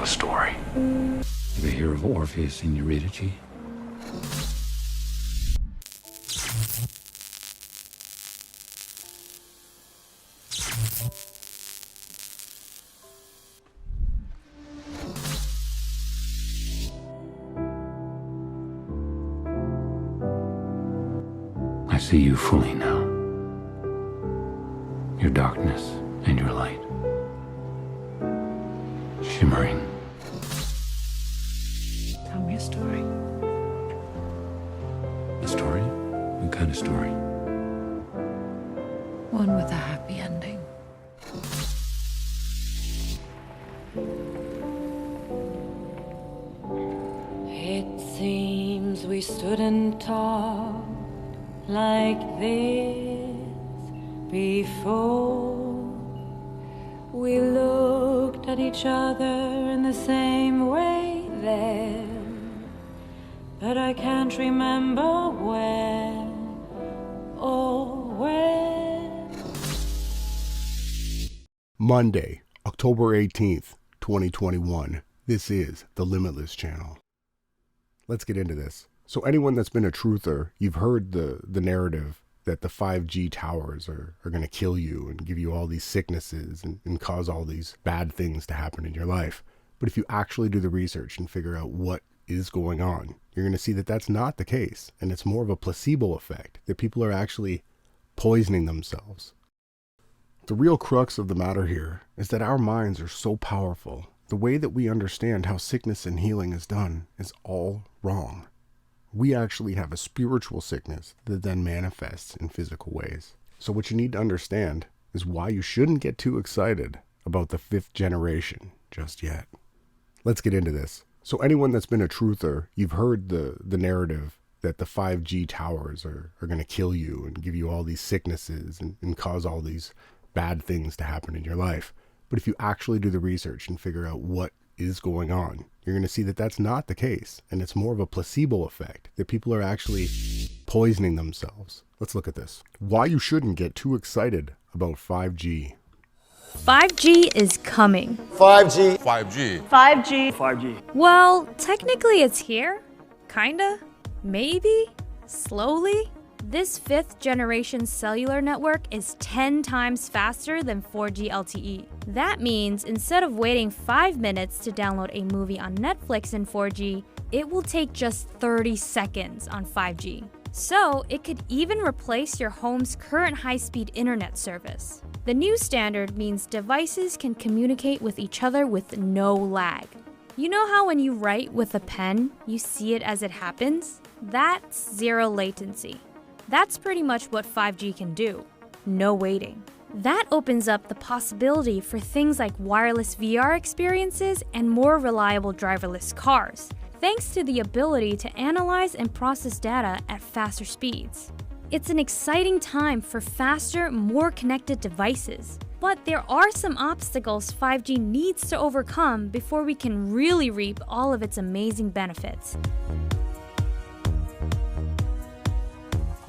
story. Ever hear of Orpheus in Eurydice? I see you fully now. Your darkness and your light. Shimmering. Tell me a story. A story? What kind of story? One with a happy ending. It seems we stood and talked like this before. We looked at each other in the same way then, but I can't remember when or when. Monday, October 18th, 2021. This is the Limitless Channel. Let's get into this. So anyone that's been a truther, you've heard the narrative that the 5G towers are going to kill you and give you all these sicknesses and cause all these bad things to happen in your life. But if you actually do the research and figure out what is going on, you're going to see that that's not the case. And it's more of a placebo effect, that people are actually poisoning themselves. The real crux of the matter here is that our minds are so powerful. The way that we understand how sickness and healing is done is all wrong. We actually have a spiritual sickness that then manifests in physical ways. So what you need to understand is why you shouldn't get too excited about the 5th generation just yet. Let's get into this. So anyone that's been a truther, you've heard the narrative that the 5G towers are going to kill you and give you all these sicknesses and cause all these bad things to happen in your life. But if you actually do the research and figure out what is going on, you're going to see that that's not the case. And it's more of a placebo effect, that people are actually poisoning themselves. Let's look at this. Why you shouldn't get too excited about 5G. 5G is coming. 5G. 5G. 5G. 5G. Well, technically it's here. Kinda. Maybe. Slowly. This 5th generation cellular network is 10 times faster than 4G LTE. That means instead of waiting 5 minutes to download a movie on Netflix in 4G, it will take just 30 seconds on 5G. So it could even replace your home's current high-speed internet service. The new standard means devices can communicate with each other with no lag. You know how when you write with a pen, you see it as it happens? That's zero latency. That's pretty much what 5G can do. No waiting. That opens up the possibility for things like wireless VR experiences and more reliable driverless cars, thanks to the ability to analyze and process data at faster speeds. It's an exciting time for faster, more connected devices. But there are some obstacles 5G needs to overcome before we can really reap all of its amazing benefits.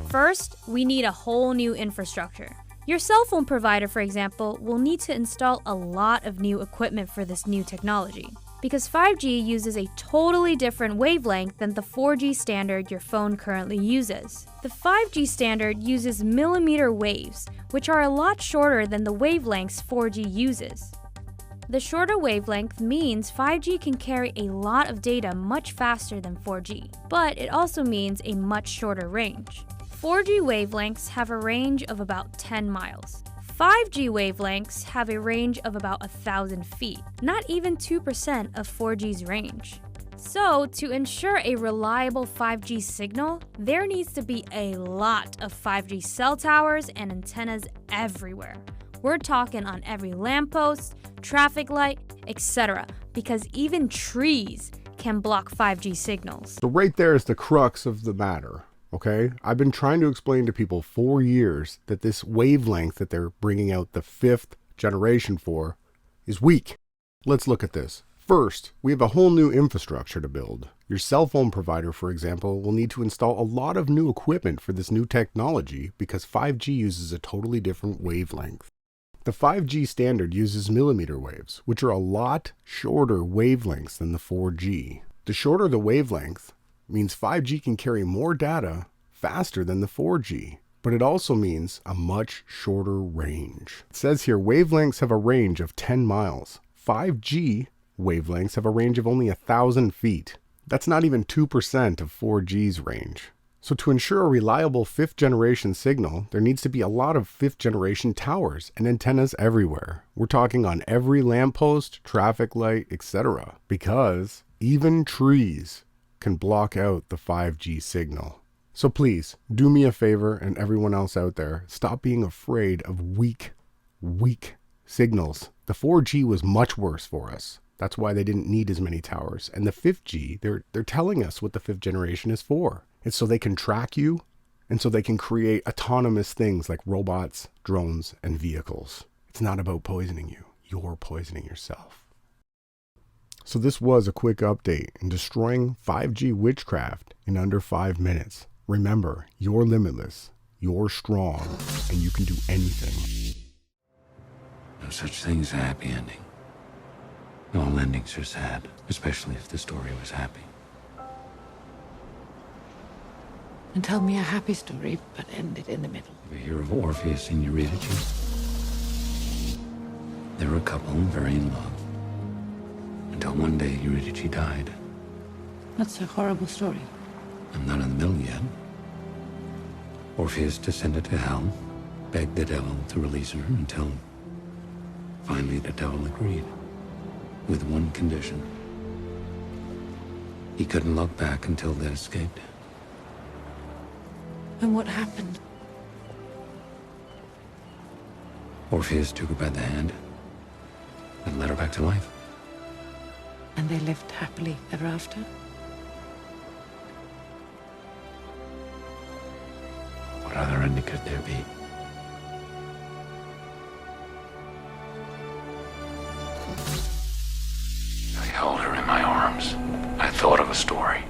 First, we need a whole new infrastructure. Your cell phone provider, for example, will need to install a lot of new equipment for this new technology, because 5G uses a totally different wavelength than the 4G standard your phone currently uses. The 5G standard uses millimeter waves, which are a lot shorter than the wavelengths 4G uses. The shorter wavelength means 5G can carry a lot of data much faster than 4G, but it also means a much shorter range. 4G wavelengths have a range of about 10 miles. 5G wavelengths have a range of about 1,000 feet, not even 2% of 4G's range. So, to ensure a reliable 5G signal, there needs to be a lot of 5G cell towers and antennas everywhere. We're talking on every lamppost, traffic light, etc., because even trees can block 5G signals. So right there is the crux of the matter. Okay, I've been trying to explain to people for years that this wavelength that they're bringing out the 5th generation for is weak. Let's look at this. First, we have a whole new infrastructure to build. Your cell phone provider, for example, will need to install a lot of new equipment for this new technology because 5G uses a totally different wavelength. The 5G standard uses millimeter waves, which are a lot shorter wavelengths than the 4G. The shorter the wavelength means 5G can carry more data faster than the 4G, but it also means a much shorter range. It says here wavelengths have a range of 10 miles. 5G wavelengths have a range of only 1,000 feet. That's not even 2% of 4G's range. So to ensure a reliable 5th generation signal, there needs to be a lot of 5th generation towers and antennas everywhere. We're talking on every lamppost, traffic light, etc. Because even trees can block out the 5G signal. So please, do me a favor and everyone else out there, stop being afraid of weak signals. The 4G was much worse for us. That's why they didn't need as many towers. And the 5G, they're telling us what the 5th generation is for. It's so they can track you, and so they can create autonomous things like robots, drones, and vehicles. It's not about poisoning you. You're poisoning yourself. So this was a quick update in destroying 5G witchcraft in under 5 minutes. Remember, you're limitless, you're strong, and you can do anything. No such thing as a happy ending. All endings are sad, especially if the story was happy. And tell me a happy story, but end it in the middle. You hear of Orpheus and Eurydice? They were a couple very in love. Until one day Eurydice died. That's a horrible story. I'm not in the middle yet. Orpheus descended to hell, begged the devil to release her until finally the devil agreed. With one condition. He couldn't look back until they escaped. And what happened? Orpheus took her by the hand and led her back to life. And they lived happily ever after? What other ending could there be? I held her in my arms. I thought of a story.